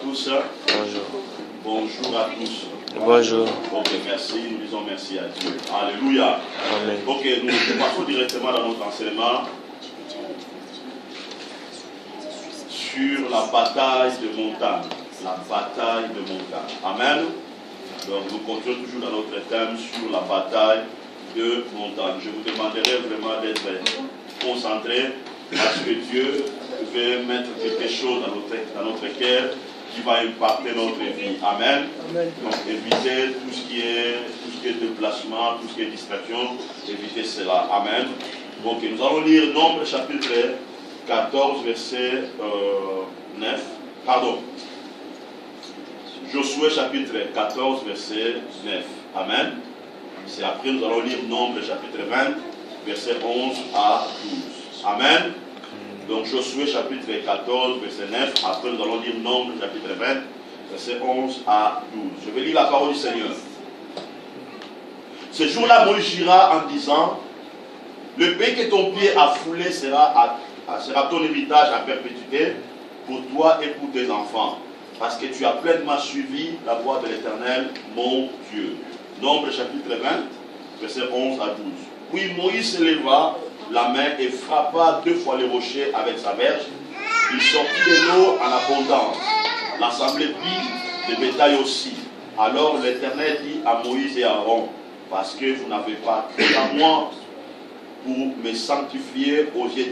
tous. Bonjour. Bonjour à tous. Bonjour. Ok, merci. Nous disons merci à Dieu. Alléluia. Amen. Ok, nous passons directement dans notre enseignement sur la bataille de montagne. La bataille de montagne. Amen. Donc nous continuons toujours dans notre thème sur la bataille de montagne. Je vous demanderai vraiment d'être concentré parce que Dieu veut mettre quelque chose dans notre cœur qui va impacter notre vie. Amen. Amen. Donc évitez tout ce qui est déplacement, tout ce qui est distraction, évitez cela. Amen. Donc nous allons lire Nombre chapitre 14 verset 9. Pardon. Josué chapitre 14 verset 9. Amen. C'est après nous allons lire Nombre chapitre 20 verset 11 à 12. Amen. Donc Josué chapitre 14 verset 9. Après nous allons lire Nombre chapitre 20 verset 11 à 12. Je vais lire la parole du Seigneur. Ce jour-là, Moïse jura en disant: le pays que ton pied a foulé sera ton héritage à perpétuité pour toi et pour tes enfants, parce que tu as pleinement suivi la voie de l'Éternel, mon Dieu. Nombre chapitre 20, verset 11 à 12. Puis Moïse se leva la main et frappa 2 fois les rochers avec sa verge. Il sortit de l'eau en abondance. L'assemblée vit des bétails aussi. Alors l'Éternel dit à Moïse et à Aaron: parce que vous n'avez pas cru à moi pour me sanctifier aux yeux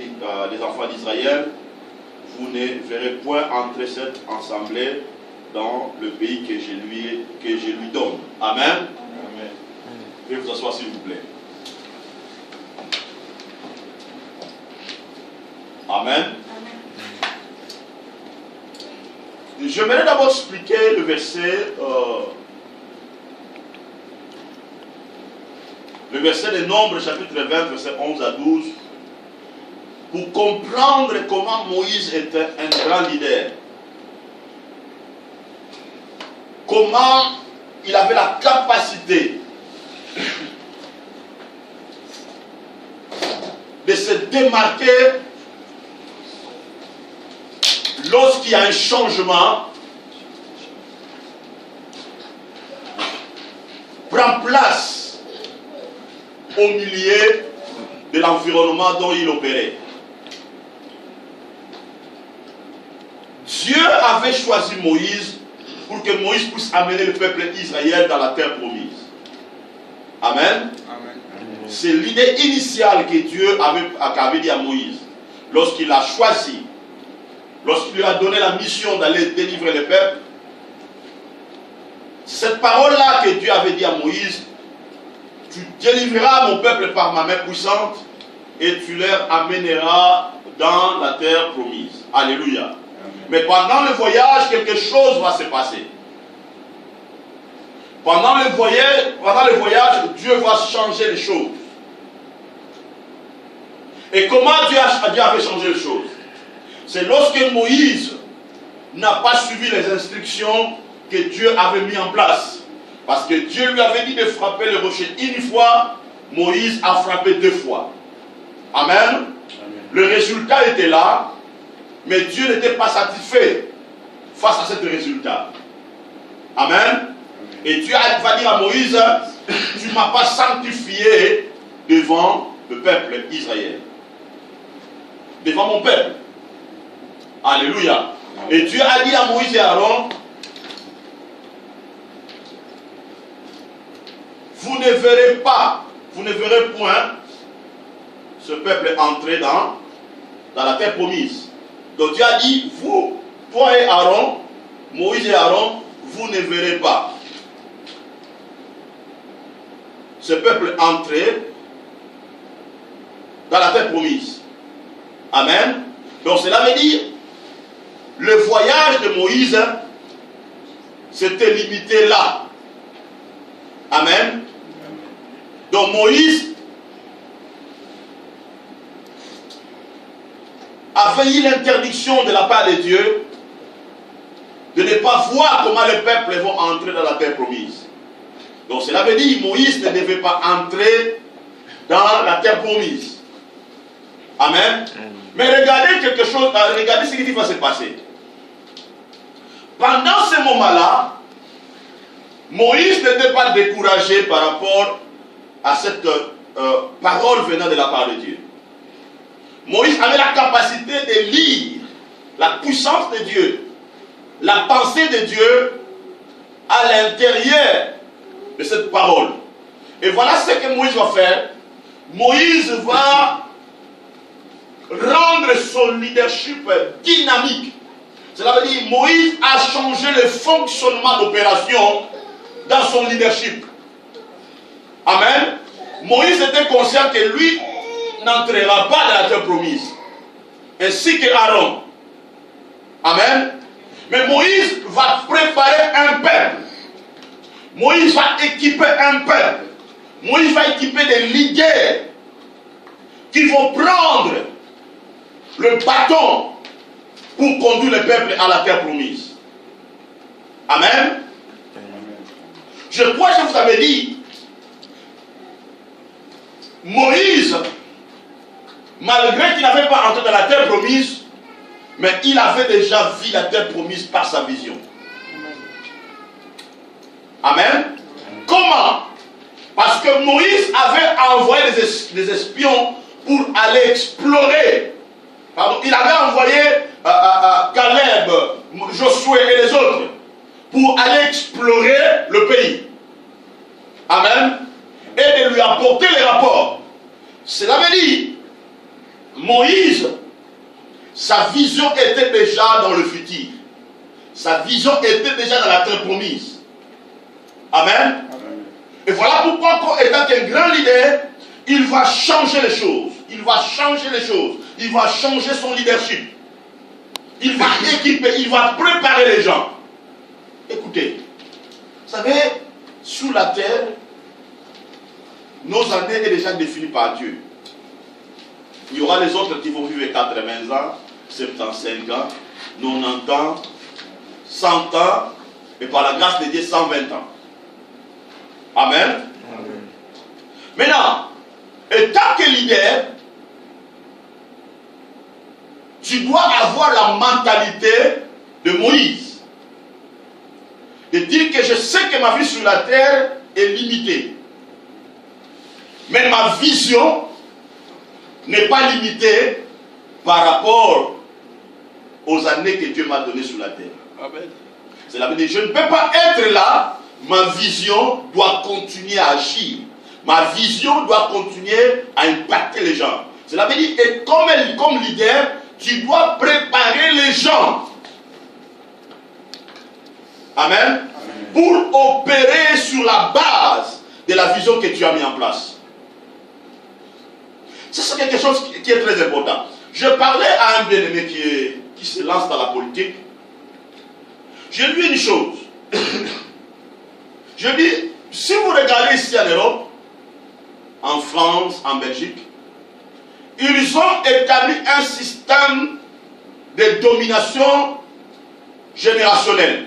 des enfants d'Israël, vous ne verrez point entrer cette assemblée dans le pays que je lui donne. Amen. Amen. Veuillez vous asseoir s'il vous plaît. Amen. J'aimerais d'abord expliquer le verset de Nombre chapitre 20 verset 11 à 12 pour comprendre comment Moïse était un grand leader. Comment il avait la capacité de se démarquer lorsqu'il y a un changement, prend place au milieu de l'environnement dont il opérait. Dieu avait choisi Moïse pour que Moïse puisse amener le peuple d'Israël dans la terre promise. Amen. Amen. C'est l'idée initiale que Dieu avait dit à Moïse lorsqu'il l'a choisi. Lorsqu'il lui a donné la mission d'aller délivrer le peuple, c'est cette parole-là que Dieu avait dit à Moïse: tu délivreras mon peuple par ma main puissante et tu leur amèneras dans la terre promise. Alléluia. Amen. Mais pendant le voyage, quelque chose va se passer. Pendant le voyage, Dieu va changer les choses. Et comment Dieu avait changé les choses? C'est lorsque Moïse n'a pas suivi les instructions que Dieu avait mis en place. Parce que Dieu lui avait dit de frapper le rocher une fois, Moïse a frappé 2 fois. Amen. Amen. Le résultat était là, mais Dieu n'était pas satisfait face à ce résultat. Amen. Amen. Et Dieu va dire à Moïse: tu ne m'as pas sanctifié devant le peuple d'Israël. Devant mon peuple. Alléluia. Et Dieu a dit à Moïse et à Aaron: vous ne verrez point ce peuple entrer dans la terre promise. Donc Dieu a dit: vous, toi et Aaron, Moïse et Aaron, vous ne verrez pas ce peuple entrer dans la terre promise. Amen. Donc cela veut dire, le voyage de Moïse s'était limité là. Amen. Donc Moïse avait eu l'interdiction de la part de Dieu de ne pas voir comment les peuples vont entrer dans la terre promise. Donc cela veut dire que Moïse ne devait pas entrer dans la terre promise. Amen. Mais regardez quelque chose, regardez ce qui va se passer. pendant ce moment-là, Moïse n'était pas découragé par rapport à cette parole venant de la part de Dieu. Moïse avait la capacité de lire la puissance de Dieu, la pensée de Dieu à l'intérieur de cette parole. Et voilà ce que Moïse va faire. Moïse va rendre son leadership dynamique. Cela veut dire que Moïse a changé le fonctionnement d'opération dans son leadership. Amen. Moïse était conscient que lui n'entrera pas dans la terre promise, ainsi que Aaron. Amen. Mais Moïse va préparer un peuple. Moïse va équiper un peuple. Moïse va équiper des leaders qui vont prendre le bâton pour conduire le peuple à la terre promise. Amen. Je crois que je vous avais dit, Moïse, malgré qu'il n'avait pas entré dans la terre promise, mais il avait déjà vu la terre promise par sa vision. Amen. Comment? Parce que Moïse avait envoyé des espions pour aller explorer. Pardon, il avait envoyé Caleb, Josué et les autres pour aller explorer le pays. Amen. Et de lui apporter les rapports. Cela veut dire, Moïse, sa vision était déjà dans le futur. Sa vision était déjà dans la terre promise. Amen. Et voilà pourquoi, étant un grand leader, il va changer les choses. Il va changer les choses. Il va changer son leadership. Il va équiper, il va préparer les gens. Écoutez, vous savez, sous la terre, nos années sont déjà définies par Dieu. Il y aura les autres qui vont vivre 80 ans, 75 ans, 90 ans, 100 ans, et par la grâce de Dieu, 120 ans. Amen. Amen. Maintenant, étant que leader, tu dois avoir la mentalité de Moïse. De dire que je sais que ma vie sur la terre est limitée. Mais ma vision n'est pas limitée par rapport aux années que Dieu m'a données sur la terre. Amen. Cela veut dire que je ne peux pas être là. Ma vision doit continuer à agir. Ma vision doit continuer à impacter les gens. Cela veut dire que comme leader, tu dois préparer les gens. Amen. Amen. Pour opérer sur la base de la vision que tu as mis en place. C'est quelque chose qui est très important. Je parlais à un bien-aimé qui se lance dans la politique. Je lui dis une chose. Je dis, si vous regardez ici en Europe, en France, en Belgique, ils ont établi un système de domination générationnelle.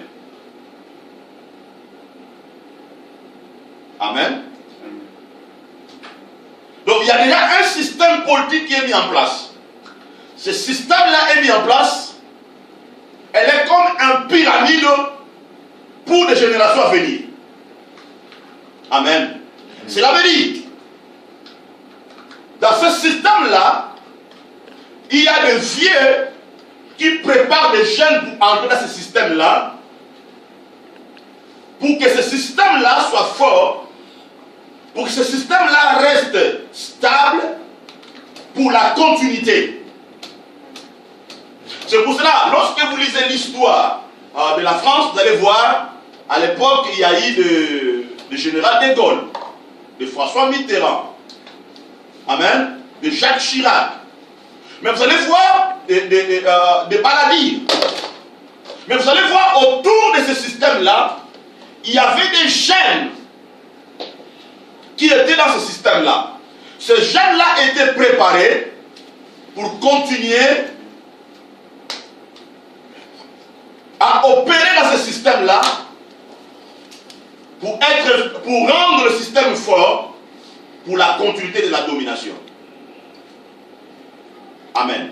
Amen. Donc il y a déjà un système politique qui est mis en place. Ce système-là est mis en place. Elle est comme un pyramide pour des générations à venir. Amen. Cela veut dire, dans ce système-là, il y a des vieux qui préparent des jeunes pour entrer dans ce système-là, pour que ce système-là soit fort, pour que ce système-là reste stable pour la continuité. C'est pour cela, lorsque vous lisez l'histoire de la France, vous allez voir, à l'époque, il y a eu le général de Gaulle, de François Mitterrand, amen, de Jacques Chirac. Mais vous allez voir des maladies. Mais vous allez voir, autour de ce système-là, il y avait des gènes qui étaient dans ce système-là. Ces gènes-là étaient préparés pour continuer à opérer dans ce système-là pour rendre le système fort pour la continuité de la domination. Amen.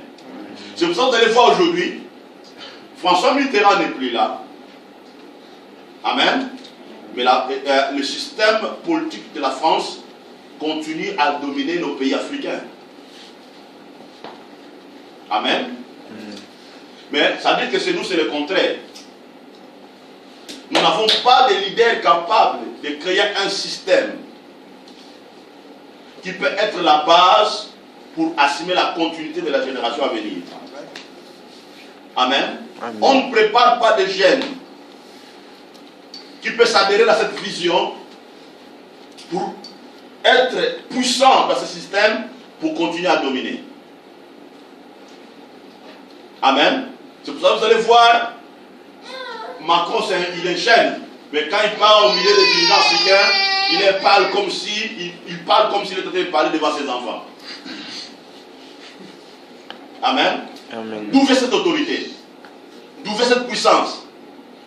C'est pour ça que vous allez voir aujourd'hui, François Mitterrand n'est plus là, Amen. Mais le système politique de la France continue à dominer nos pays africains. Amen. Mais ça veut dire que chez nous, c'est le contraire. Nous n'avons pas de leaders capables de créer un système qui peut être la base pour assumer la continuité de la génération à venir. Amen. Amen. On ne prépare pas des jeunes qui peuvent s'adhérer à cette vision pour être puissants dans ce système pour continuer à dominer. Amen. C'est pour ça que vous allez voir, Macron, il est jeune, mais quand il parle au milieu des dirigeants africains, il parle comme s'il était en train de parler devant ses enfants. Amen. Amen. D'où vient cette autorité? D'où vient cette puissance?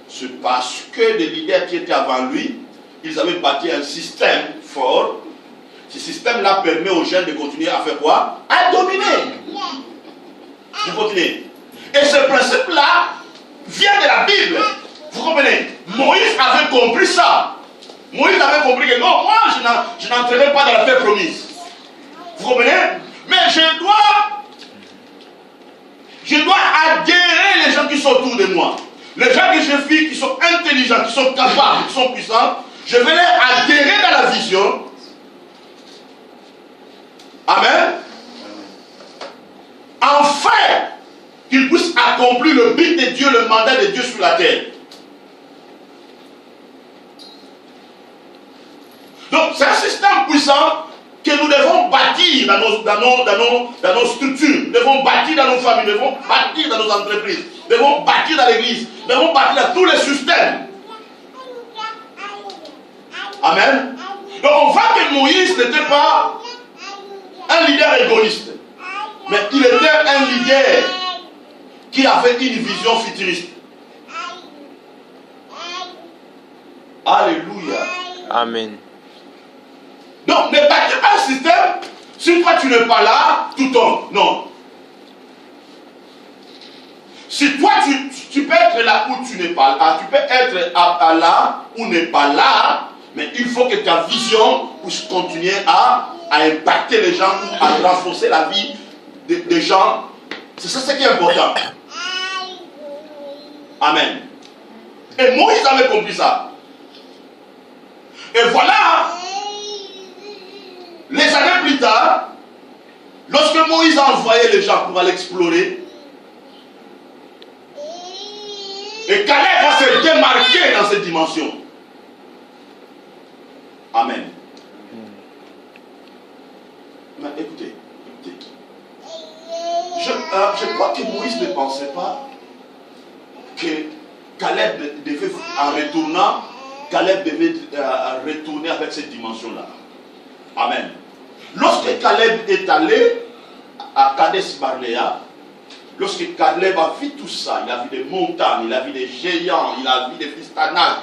C'est parce que les leaders qui étaient avant lui, ils avaient bâti un système fort. Ce système-là permet aux jeunes de continuer à faire quoi? À dominer. Vous continuez. Et ce principe-là vient de la Bible. Vous comprenez? Moïse avait compris ça. Moïse avait compris que non, moi je n'entrerai pas dans la terre promise. Vous comprenez? Mais je dois adhérer les gens qui sont autour de moi. Les gens que je vis, qui sont intelligents, qui sont capables, qui sont puissants, je vais les adhérer dans la vision. Amen. Enfin, qu'ils puissent accomplir le but de Dieu, le mandat de Dieu sur la terre. Donc, c'est un système puissant que nous devons bâtir dans nos structures, nous devons bâtir dans nos familles, nous devons bâtir dans nos entreprises, nous devons bâtir dans l'église, nous devons bâtir dans tous les systèmes. Amen. Donc, on voit que Moïse n'était pas un leader égoïste, mais il était un leader qui avait une vision futuriste. Alléluia. Amen. Donc, ne bâtis pas un système, si toi tu n'es pas là, tout tombe. Non. Si toi tu peux être là où tu n'es pas là, tu peux être là où tu n'es pas là, mais il faut que ta vision puisse continuer à impacter les gens, à renforcer la vie des gens. C'est ça ce qui est important. Amen. Et Moïse avait compris ça. Et voilà, les années plus tard, lorsque Moïse a envoyé les gens pour aller explorer, et Caleb va se démarquer dans cette dimension. Amen. Mais écoutez. Je crois que Moïse ne pensait pas que Caleb devait, en retournant, Caleb devait retourner avec cette dimension-là. Amen. Lorsque Caleb est allé à Kadesh Barnea, lorsque Caleb a vu tout ça, il a vu des montagnes, il a vu des géants, il a vu des fistanages,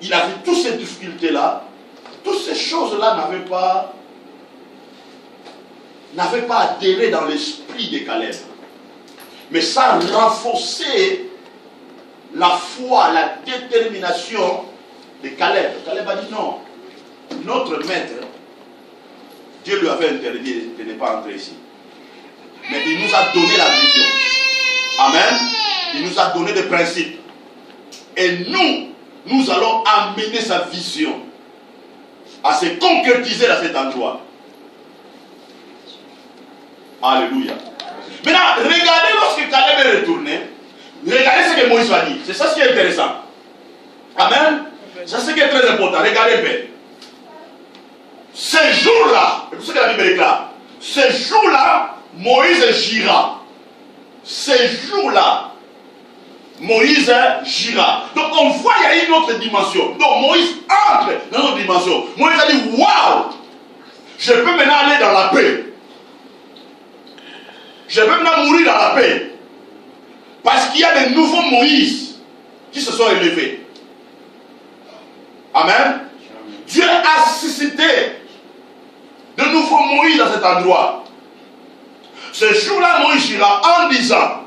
il a vu toutes ces difficultés-là, toutes ces choses-là n'avaient pas adhéré dans l'esprit de Caleb. Mais ça a renforcé la foi, la détermination de Caleb. Caleb a dit non. Notre maître, Dieu lui avait interdit de ne pas entrer ici. Mais il nous a donné la vision. Amen. Il nous a donné des principes. Et nous allons amener sa vision à se concrétiser dans cet endroit. Alléluia. Maintenant, regardez lorsque Caleb est retourné, regardez ce que Moïse va dire. C'est ça ce qui est intéressant. Amen. C'est ce qui est très important. Regardez bien. Ce jour-là, c'est ce que la Bible déclare. Ce jour-là, Moïse gira. Ce jour-là, Moïse gira. Donc on voit qu'il y a une autre dimension. Donc Moïse entre dans notre dimension. Moïse a dit, waouh, je peux maintenant aller dans la paix. Je peux maintenant mourir dans la paix. Parce qu'il y a des nouveaux Moïse qui se sont élevés. Amen. Dieu a suscité de nouveaux Moïse dans cet endroit. Ce jour-là, Moïse gira en disant,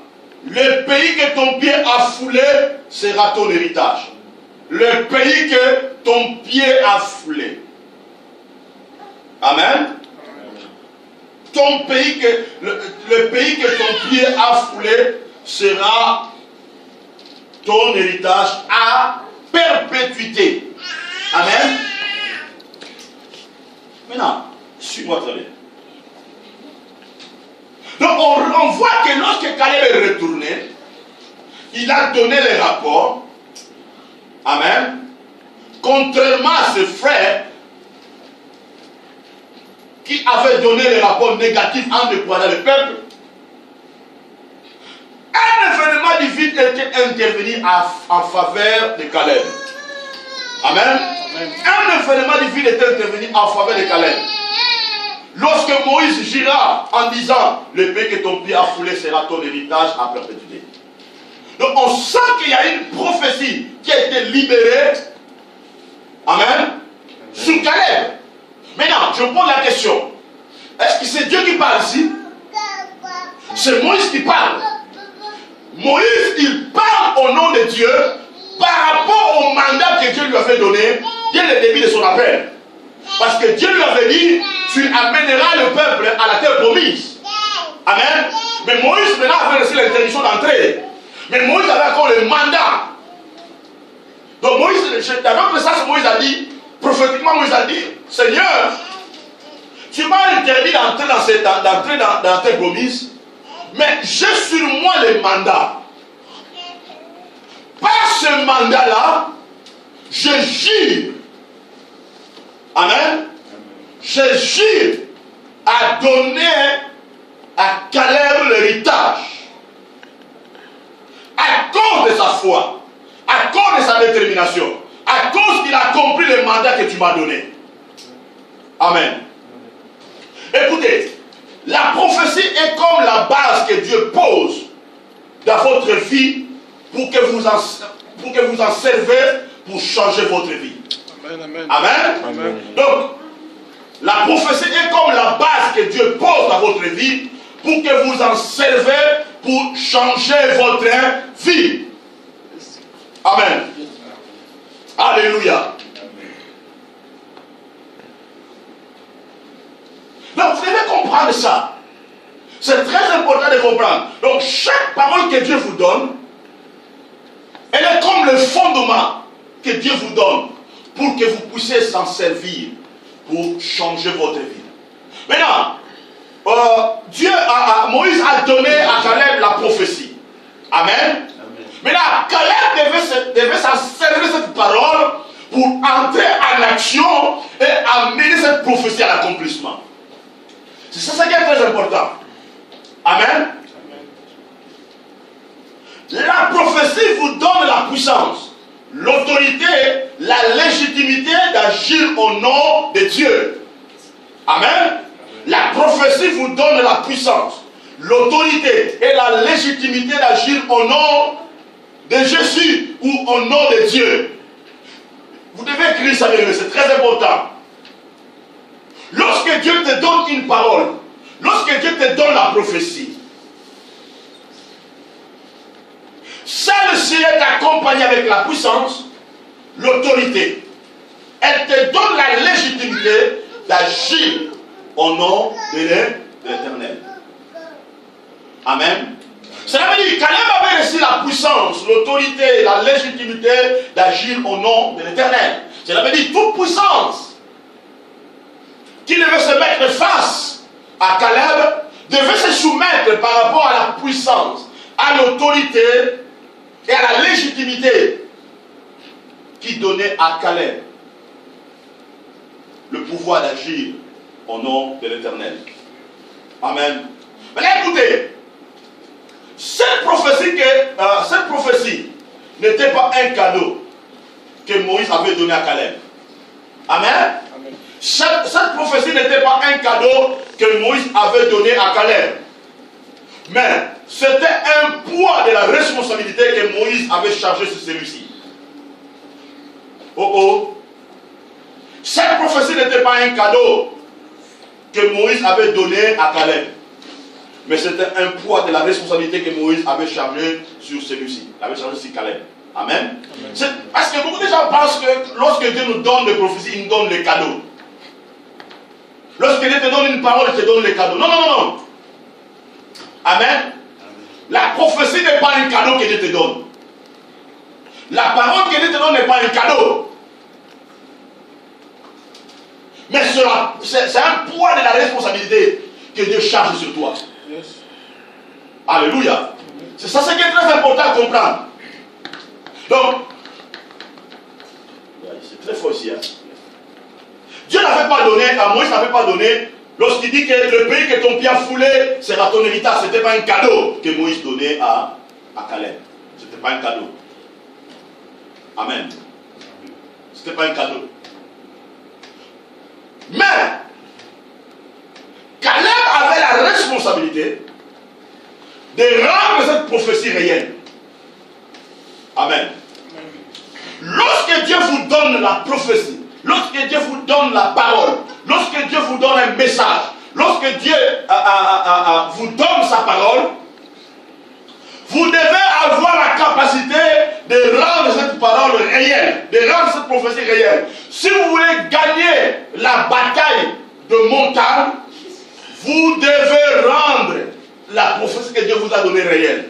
le pays que ton pied a foulé sera ton héritage. le pays que ton pied a foulé. Amen. Ton pays que, le pays que ton pied a foulé sera ton héritage à perpétuité. Amen. Maintenant, suis-moi très bien. Donc on voit que lorsque Caleb est retourné, il a donné les rapports. Amen. Contrairement à ses frères qui avaient donné les rapports négatifs en déployant le peuple, un événement divin était intervenu en faveur de Caleb. Amen. Un événement divin était intervenu en faveur de Caleb. Lorsque Moïse gira en disant, le pays que ton pied a foulé sera ton héritage à perpétuité. Donc on sent qu'il y a une prophétie qui a été libérée. Amen. Sur Caleb. Maintenant, je pose la question. Est-ce que c'est Dieu qui parle ici? C'est Moïse qui parle. Moïse, il parle au nom de Dieu par rapport au mandat que Dieu lui avait donné dès le début de son appel. Parce que Dieu lui avait dit, tu amèneras le peuple à la terre promise. Amen. Mais Moïse maintenant avait reçu l'interdiction d'entrer. Mais Moïse avait encore le mandat. Donc Moïse, dans notre message, Moïse a dit, prophétiquement Moïse a dit, Seigneur, tu m'as interdit d'entrer dans la terre promise, mais j'ai sur moi le mandat. Par ce mandat-là, je jure. Amen. Je jure à donner à Caleb l'héritage. À cause de sa foi, à cause de sa détermination, à cause qu'il a compris le mandat que tu m'as donné. Amen. Écoutez, la prophétie est comme la base que Dieu pose dans votre vie pour que vous en servez pour changer votre vie. Amen. Amen. Amen. Donc, la prophétie est comme la base que Dieu pose dans votre vie pour que vous en servez pour changer votre vie. Amen. Alléluia. Donc vous devez comprendre ça. C'est très important de comprendre. Donc chaque parole que Dieu vous donne, elle est comme le fondement que Dieu vous donne pour que vous puissiez s'en servir pour changer votre vie. Maintenant, Moïse a donné à Caleb la prophétie. Amen. Maintenant, Caleb devait s'en servir de cette parole pour entrer en action et amener cette prophétie à l'accomplissement. C'est ça qui est très important. Amen. La prophétie vous donne la puissance, l'autorité, la légitimité d'agir au nom de Dieu. Amen. La prophétie vous donne la puissance, l'autorité et la légitimité d'agir au nom de Jésus ou au nom de Dieu. Vous devez écrire ça, c'est très important. Lorsque Dieu te donne une parole, lorsque Dieu te donne la prophétie, celle-ci est accompagnée avec la puissance, l'autorité. Elle te donne la légitimité d'agir au nom de l'Éternel. Amen. Cela veut dire que Caleb avait reçu la puissance, l'autorité, la légitimité d'agir au nom de l'Éternel. Cela veut dire toute puissance qui devait se mettre face à Caleb devait se soumettre par rapport à la puissance, à l'autorité et à la légitimité qui donnait à Caleb le pouvoir d'agir au nom de l'Éternel. Amen. Maintenant écoutez, cette prophétie n'était pas un cadeau que Moïse avait donné à Caleb. Amen. Amen. Cette prophétie n'était pas un cadeau que Moïse avait donné à Caleb. Mais c'était un poids de la responsabilité que Moïse avait chargé sur celui-ci. Oh oh. Cette prophétie n'était pas un cadeau que Moïse avait donné à Caleb. Mais c'était un poids de la responsabilité que Moïse avait chargé sur celui-ci. Il avait chargé sur Caleb. Amen. Parce que beaucoup de gens pensent que lorsque Dieu nous donne des prophéties, il nous donne les cadeaux. Lorsque Dieu te donne une parole, il te donne les cadeaux. Non, non, non, non. Amen. La prophétie n'est pas un cadeau que Dieu te donne. La parole que Dieu te donne n'est pas un cadeau. Mais c'est un poids de la responsabilité que Dieu charge sur toi. Yes. Alléluia. C'est ça ce qui est très important à comprendre. Donc, c'est très fort ici. Hein? Dieu n'avait pas donné, à Moïse n'avait pas donné, lorsqu'il dit que le pays que ton pied a foulé sera ton héritage. Ce n'était pas un cadeau que Moïse donnait à Caleb. Ce n'était pas un cadeau. Amen. Ce n'était pas un cadeau. Mais, Caleb avait la responsabilité de rendre cette prophétie réelle. Amen. Lorsque Dieu vous donne la prophétie, lorsque Dieu vous donne la parole, lorsque Dieu vous donne un message, lorsque Dieu vous donne sa parole, vous devez avoir la capacité de rendre cette parole réelle, de rendre cette prophétie réelle. Si vous voulez gagner la bataille de montagne, vous devez rendre la prophétie que Dieu vous a donnée réelle.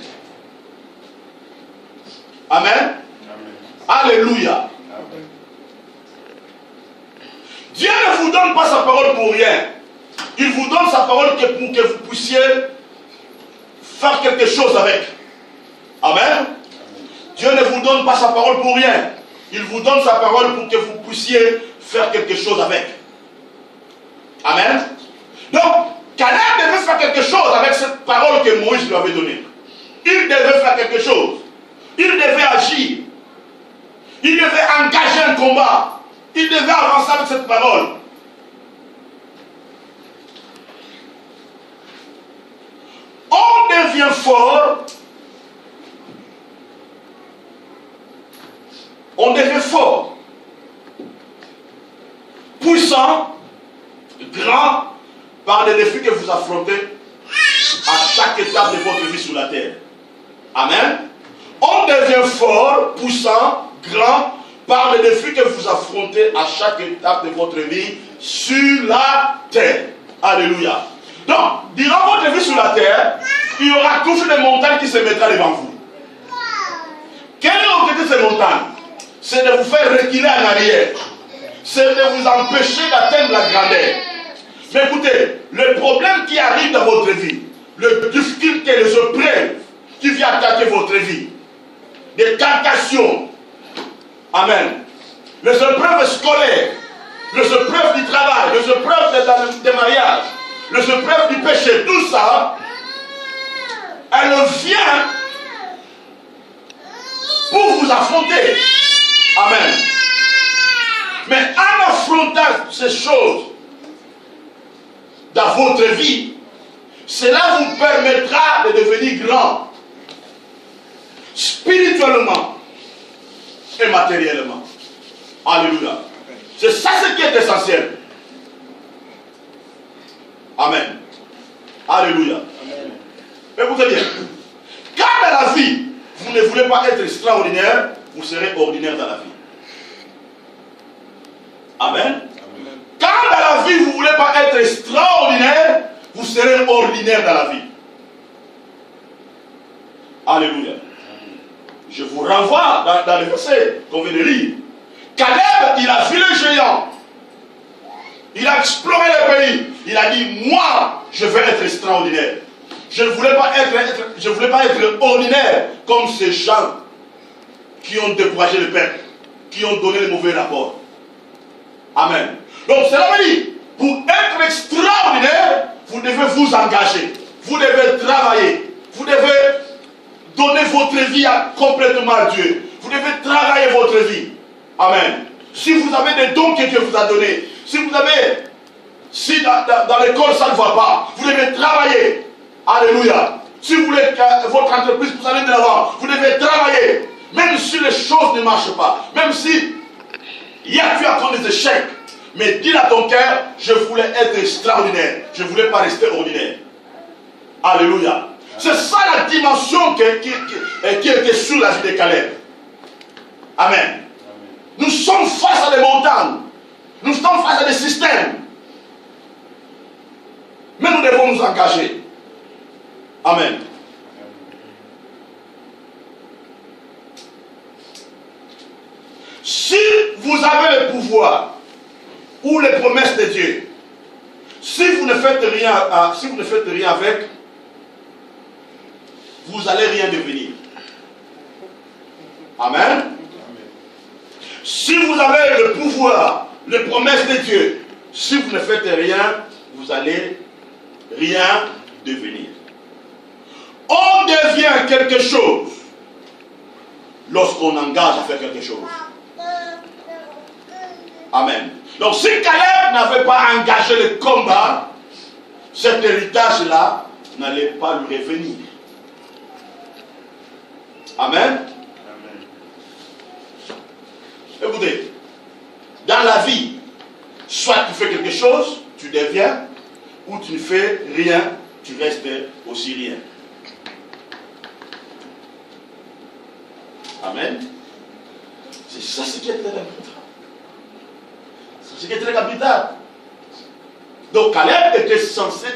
Amen. Amen. Alléluia. Amen. Dieu ne vous donne pas sa parole pour rien. Il vous donne sa parole pour que vous puissiez faire quelque chose avec. Amen. Amen. Dieu ne vous donne pas sa parole pour rien. Il vous donne sa parole pour que vous puissiez faire quelque chose avec. Amen. Donc, Caleb devait faire quelque chose avec cette parole que Moïse lui avait donnée. Il devait faire quelque chose. Il devait agir. Il devait engager un combat. Il devait avancer avec cette parole. On devient fort. On devient fort. Puissant, grand, par les défis que vous affrontez à chaque étape de votre vie sur la terre. Amen. On devient fort, puissant, grand, par les défis que vous affrontez à chaque étape de votre vie sur la terre. Alléluia. Donc, durant votre vie sur la terre, il y aura toujours des montagnes qui se mettront devant vous. Quel est l'objectif de ces montagnes? C'est de vous faire reculer en arrière. C'est de vous empêcher d'atteindre la grandeur. Mais écoutez, le problème qui arrive dans votre vie, le difficulté, les épreuves qui viennent attaquer votre vie, des tentations, amen, les épreuves scolaires, les épreuves du travail, les épreuves des mariages, les épreuves du péché, tout ça, elle vient pour vous affronter. Amen. Mais en affrontant ces choses dans votre vie, cela vous permettra de devenir grand, spirituellement et matériellement. Alléluia. C'est ça ce qui est essentiel. Amen. Alléluia. Amen. Écoutez bien. Quand dans la vie, vous ne voulez pas être extraordinaire, vous serez ordinaire dans la vie. Amen. Amen. Quand dans la vie, vous ne voulez pas être extraordinaire, vous serez ordinaire dans la vie. Alléluia. Je vous renvoie dans le verset qu'on vient de lire. Caleb, il a vu le géant. Il a exploré le pays. Il a dit, moi, je veux être extraordinaire. Je ne voulais pas être ordinaire comme ces gens qui ont découragé le peuple, qui ont donné les mauvais rapports. Amen. Donc cela veut dire, pour être extraordinaire, vous devez vous engager. Vous devez travailler. Vous devez donner votre vie complètement à Dieu. Vous devez travailler votre vie. Amen. Si vous avez des dons que Dieu vous a donnés, si dans l'école ça ne va pas, vous devez travailler. Alléluia. Si vous voulez que votre entreprise puisse aller de l'avant, vous devez travailler. Même si les choses ne marchent pas, même si tu as des échecs, mais dis à ton cœur, je voulais être extraordinaire. Je ne voulais pas rester ordinaire. Alléluia. C'est ça la dimension qui était sur la vie de Caleb. Amen. Nous sommes face à des montagnes. Nous sommes face à des systèmes. Mais nous devons nous engager. Amen. Si vous avez le pouvoir ou les promesses de Dieu, si vous ne faites rien avec, vous n'allez rien devenir. Amen. Si vous avez le pouvoir, les promesses de Dieu, si vous ne faites rien, vous n'allez rien devenir. On devient quelque chose lorsqu'on engage à faire quelque chose. Amen. Donc si Caleb n'avait pas engagé le combat, cet héritage-là n'allait pas lui revenir. Amen. Écoutez, dans la vie, soit tu fais quelque chose, tu deviens, ou tu ne fais rien, tu restes aussi rien. Amen. C'est ça ce qui est très important. C'est ce qui est très capital. Donc Caleb était censé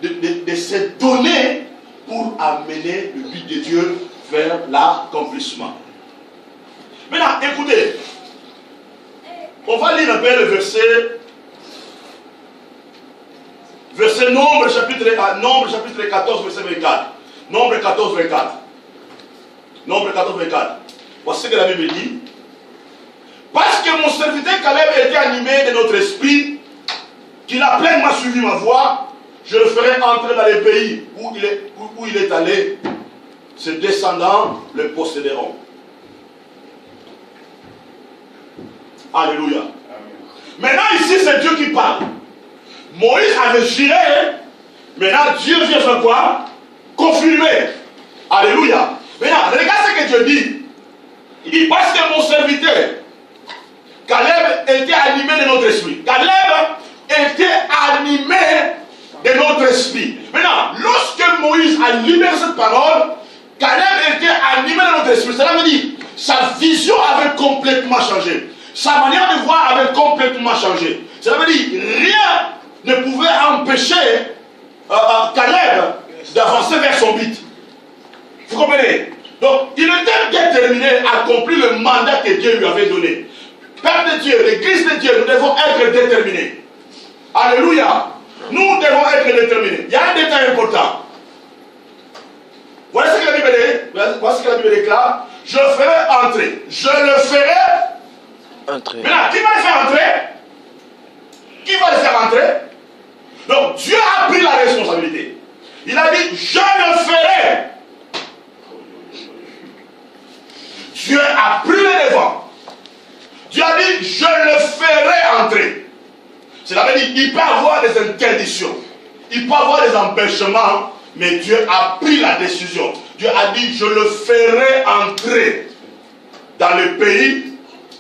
de se donner pour amener le but de Dieu vers l'accomplissement. Maintenant, écoutez, on va lire un peu le verset Nombre chapitre 14, verset 24. Nombre 14, 24. Nombre 14, 24. Voici ce que la Bible dit. Parce que mon serviteur Caleb était animé de notre esprit, qu'il a pleinement suivi ma voie, je le ferai entrer dans les pays où il est allé. Ses descendants le posséderont. Alléluia. Amen. Maintenant ici c'est Dieu qui parle. Moïse avait juré. Maintenant Dieu vient faire quoi? Confirmer. Alléluia. Maintenant regarde ce que Dieu dit. Il dit parce que mon serviteur Caleb était animé de notre esprit. Caleb était animé de notre esprit. Maintenant lorsque Moïse a libéré cette parole, Caleb était animé de notre esprit. Cela veut dire sa vision avait complètement changé. Sa manière de voir avait complètement changé. Cela veut dire rien ne pouvait empêcher Caleb d'avancer vers son but. Vous comprenez? Donc il était déterminé à accomplir le mandat que Dieu lui avait donné. Peuple de Dieu, l'Église de Dieu, nous devons être déterminés. Alléluia. Nous devons être déterminés. Il y a un détail important. Voilà ce que la Bible dit. Voilà ce que la Bible déclare. Je le ferai entrer. Je le ferai entrer. Maintenant, qui va le faire entrer? Qui va le faire entrer? Donc, Dieu a pris la responsabilité. Il a dit, je le ferai. Dieu a pris le devant. Dieu a dit, je le ferai entrer. Cela veut dire, il peut avoir des interdictions. Il peut avoir des empêchements. Mais Dieu a pris la décision. Dieu a dit, je le ferai entrer dans le pays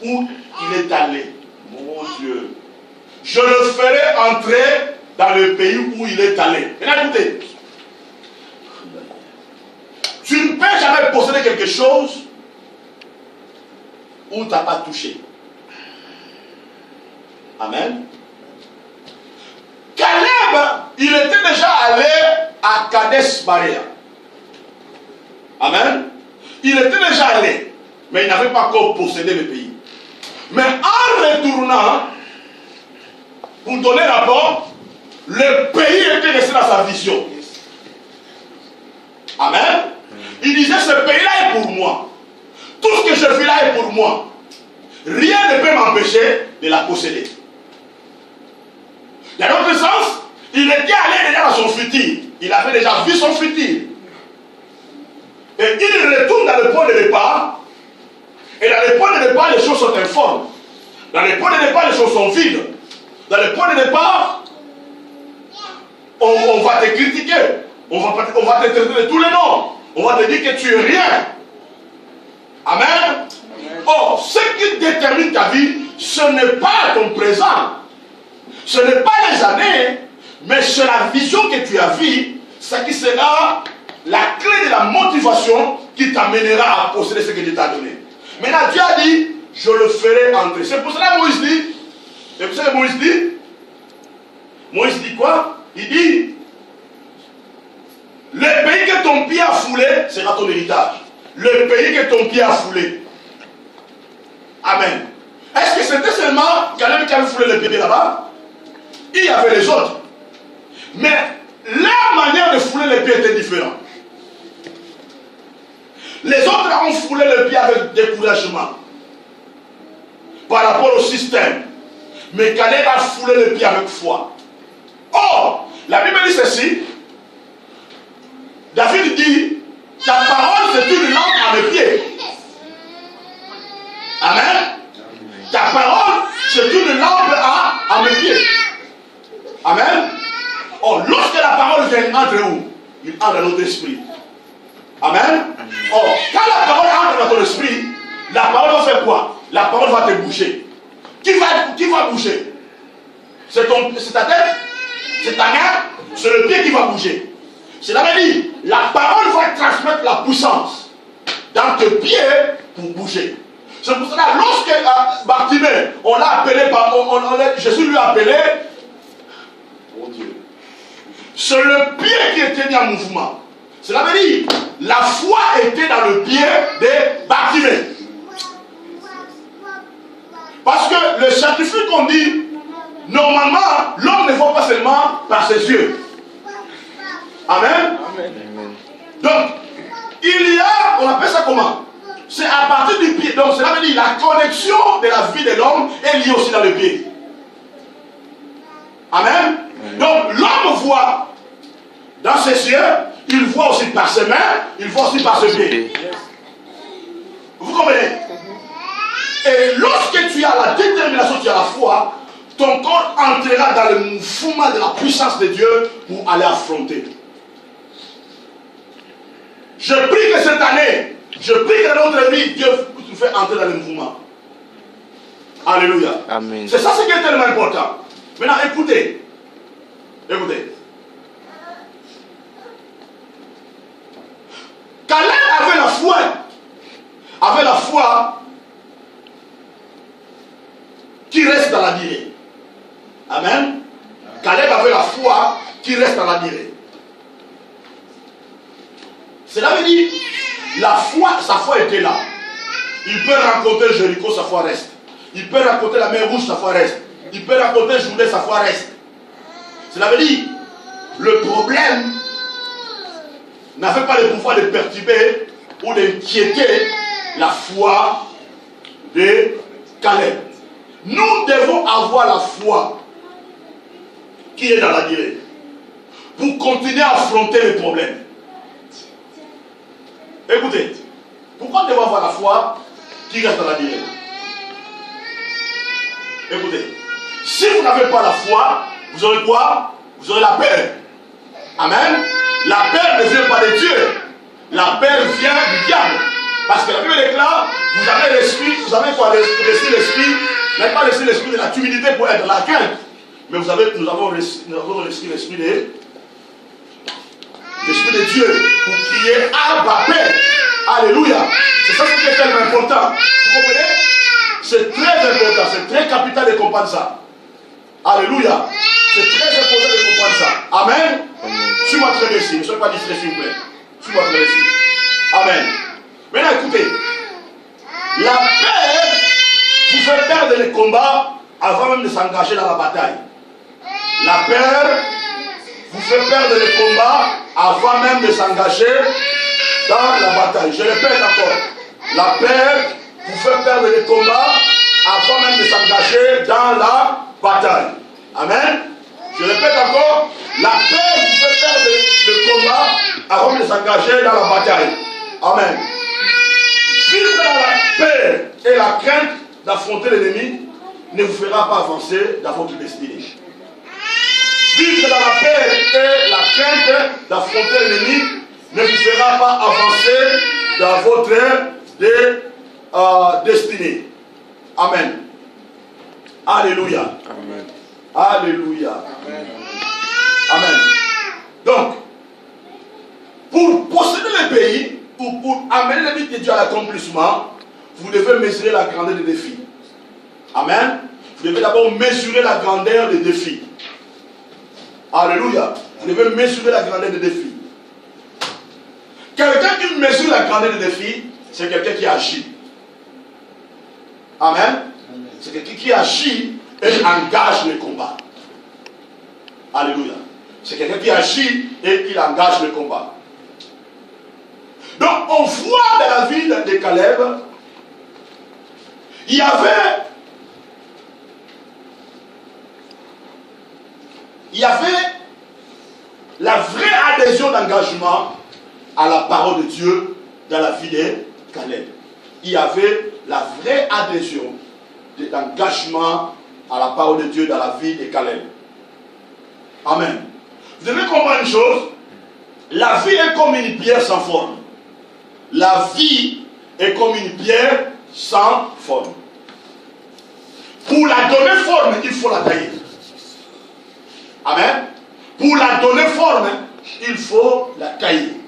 où il est allé. Mon Dieu. Je le ferai entrer dans le pays où il est allé. Maintenant, écoutez. Tu ne peux jamais posséder quelque chose où tu n'as pas touché. Amen. Caleb, il était déjà allé à Kadesh Barnea. Amen. Il était déjà allé, mais il n'avait pas encore possédé le pays. Mais en retournant, pour donner rapport, le pays était resté dans sa vision. Amen. Il disait, ce pays-là est pour moi. Tout ce que je fais là est pour moi. Rien ne peut m'empêcher de la posséder. Dans l'autre sens, il était allé déjà dans son futur. Il avait déjà vu son futur. Et il retourne dans le point de départ. Et dans le point de départ, les choses sont informes. Dans le point de départ, les choses sont vides. Dans le point de départ, on va te critiquer. On va te traiter de tous les noms. On va te dire que tu es rien. Amen. Amen. Or, ce qui détermine ta vie, ce n'est pas ton présent. Ce n'est pas les années, mais c'est la vision que tu as vue, ce qui sera la clé de la motivation qui t'amènera à posséder ce que Dieu t'a donné. Maintenant, Dieu a je le ferai entrer. C'est pour cela que Moïse dit, et vous savez Moïse dit quoi? Il dit, le pays que ton pied a foulé sera ton héritage. Le pays que ton pied a foulé. Amen. Est-ce que c'était seulement Caleb qui avait foulé le pied là-bas? Il y avait les autres. Mais leur manière de fouler les pieds était différente. Les autres ont foulé le pied avec découragement par rapport au système. Mais Caleb a foulé le pied avec foi. Or, la Bible dit ceci. David dit, ta parole c'est une lampe à mes pieds. Amen. Ta parole c'est une lampe à mes pieds. Amen. Or, lorsque la parole vient entre où? Il entre dans notre esprit. Amen. Or, quand la parole entre dans ton esprit, la parole va faire quoi? La parole va te bouger. Qui va bouger? C'est ta tête? C'est ta main? C'est le pied qui va bouger. Cela veut dire, la parole va transmettre la puissance dans tes pieds pour bouger. C'est pour cela, lorsque Bartimée, on l'a appelé, Jésus lui a appelé, mon Dieu, c'est le pied qui était mis en mouvement. Cela veut dire, la foi était dans le pied de Bartimée. Parce que le scientifique, on dit, normalement, l'homme ne voit pas seulement par ses yeux. Amen. Amen. Donc, il y a, on appelle ça comment? C'est à partir du pied. Donc, cela veut dire la connexion de la vie de l'homme est liée aussi dans le pied. Amen. Donc, l'homme voit dans ses yeux, il voit aussi par ses mains, il voit aussi par ses pieds. Vous comprenez? Et lorsque tu as la détermination, tu as la foi, ton corps entrera dans le mouvement de la puissance de Dieu pour aller affronter. Je prie que cette année, je prie que dans notre vie, Dieu nous fait entrer dans le mouvement. Alléluia. Amen. C'est ça ce qui est tellement important. Maintenant, écoutez. Écoutez. Caleb avait la foi. Avait la foi qui reste dans la durée. Amen. Caleb avait la foi qui reste dans la durée. Cela veut dire, la foi, sa foi était là. Il peut raconter Jéricho, sa foi reste. Il peut raconter la mer rouge, sa foi reste. Il peut raconter Jourdain, sa foi reste. Cela veut dire, le problème n'avait pas le pouvoir de perturber ou d'inquiéter la foi de Caleb. Nous devons avoir la foi qui est dans la durée pour continuer à affronter les problèmes. Écoutez, pourquoi nous devons avoir la foi qui reste dans la durée? Écoutez, si vous n'avez pas la foi, vous aurez quoi? Vous aurez la peur. Amen. La peur ne vient pas de Dieu. La peur vient du diable. Parce que la Bible déclare, vous avez l'esprit, vous avez quoi? L'esprit, n'avez pas laissé l'esprit de la timidité pour être dans la crainte. Mais nous avons reçu l'esprit de Dieu pour crier Abba Père. Alléluia. C'est ça qui est tellement important. Vous comprenez? C'est très important, c'est très capital de comprendre ça. Alléluia. C'est très important de comprendre ça. Amen. Suis-moi très bien ici. Ne soyez pas distrait, s'il vous plaît. Suis-moi très bien ici. Amen. Maintenant, écoutez. La paix vous fait perdre les combats avant même de s'engager dans la bataille. La peur vous fait perdre les combats avant même de s'engager dans la bataille. Je répète encore. La peur vous fait perdre les combats avant même de s'engager dans la bataille. Amen. Je répète encore. La peur vous fait perdre le combat avant de s'engager dans la bataille. Amen. Vivre dans la peur et la crainte d'affronter l'ennemi ne vous fera pas avancer dans votre destinée. Vivre dans la peur et la crainte d'affronter l'ennemi ne vous fera pas avancer dans votre destinée. Amen. Alléluia. Amen. Alléluia. Amen. Amen. Donc, pour posséder le pays, pour amener le but de Dieu à l'accomplissement, vous devez mesurer la grandeur des défis. Amen. Vous devez d'abord mesurer la grandeur des défis. Alléluia. Vous devez mesurer la grandeur des défis. Quelqu'un qui mesure la grandeur des défis, c'est quelqu'un qui agit. Amen. C'est quelqu'un qui agit et engage le combat. Alléluia. C'est quelqu'un qui agit et qui engage le combat. Donc on voit dans la vie de Caleb, il y avait la vraie adhésion d'engagement à la parole de Dieu dans la vie de Caleb. Il y avait la vraie adhésion d'engagement à la parole de Dieu dans la vie de Caleb. Amen. Vous devez comprendre une chose. La vie est comme une pierre sans forme. La vie est comme une pierre sans forme. Pour la donner forme, il faut la tailler. Amen. Pour la donner forme, il faut la tailler.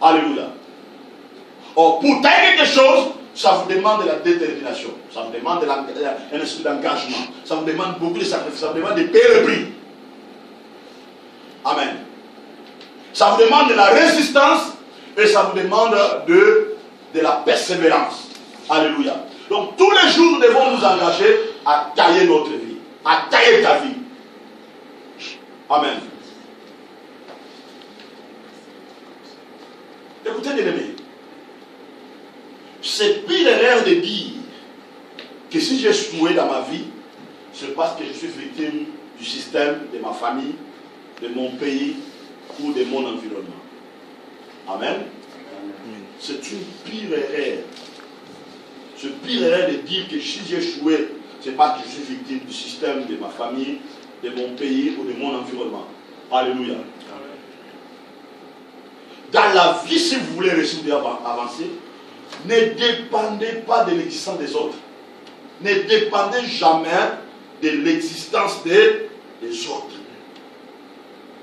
Alléluia. Or, pour tailler quelque chose, ça vous demande de la détermination. Ça vous demande un esprit d'engagement. Ça vous demande beaucoup de sacrifices. Ça vous demande de payer le prix. Amen. Ça vous demande de la résistance et ça vous demande de la persévérance. Alléluia. Donc tous les jours, nous devons nous engager à tailler notre vie. À tailler ta vie. Amen. Écoutez, les amis. C'est pire erreur de dire que si j'ai échoué dans ma vie, c'est parce que je suis victime du système, de ma famille, de mon pays ou de mon environnement. Amen. C'est une pire erreur. C'est pire erreur de dire que si j'ai échoué, c'est parce que je suis victime du système, de ma famille, de mon pays ou de mon environnement. Alléluia. Dans la vie, si vous voulez réussir et avancer, ne dépendez pas de l'existence des autres. Ne dépendez jamais de l'existence des autres.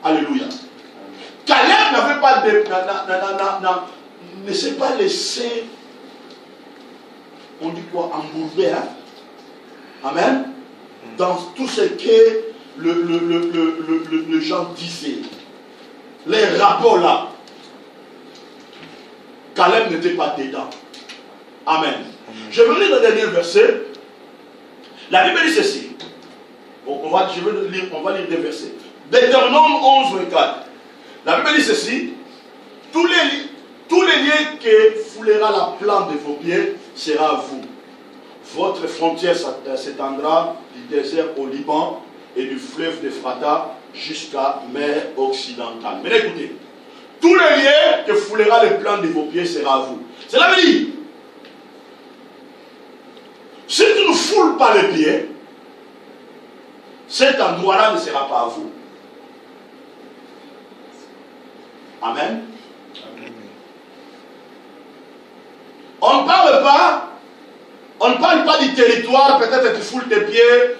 Alléluia. Caleb n'avait pas ne s'est pas laissé, on dit quoi, embourber, hein? Amen. Dans tout ce que le gens disaient, les rapports là, Caleb n'était pas dedans. Amen. Je vais lire le dernier verset. La Bible dit ceci. On va lire des versets. Deutéronome 11, 24. La Bible dit ceci. Tous les lieux que foulera la plante de vos pieds sera à vous. Votre frontière s'étendra du désert au Liban et du fleuve d'Ephrata jusqu'à mer occidentale. Mais écoutez, tous les lieux que foulera les plantes de vos pieds sera à vous. Cela veut dire, si tu ne foules pas les pieds, cet endroit-là ne sera pas à vous. Amen. On ne parle pas du territoire, peut-être que tu foules tes pieds.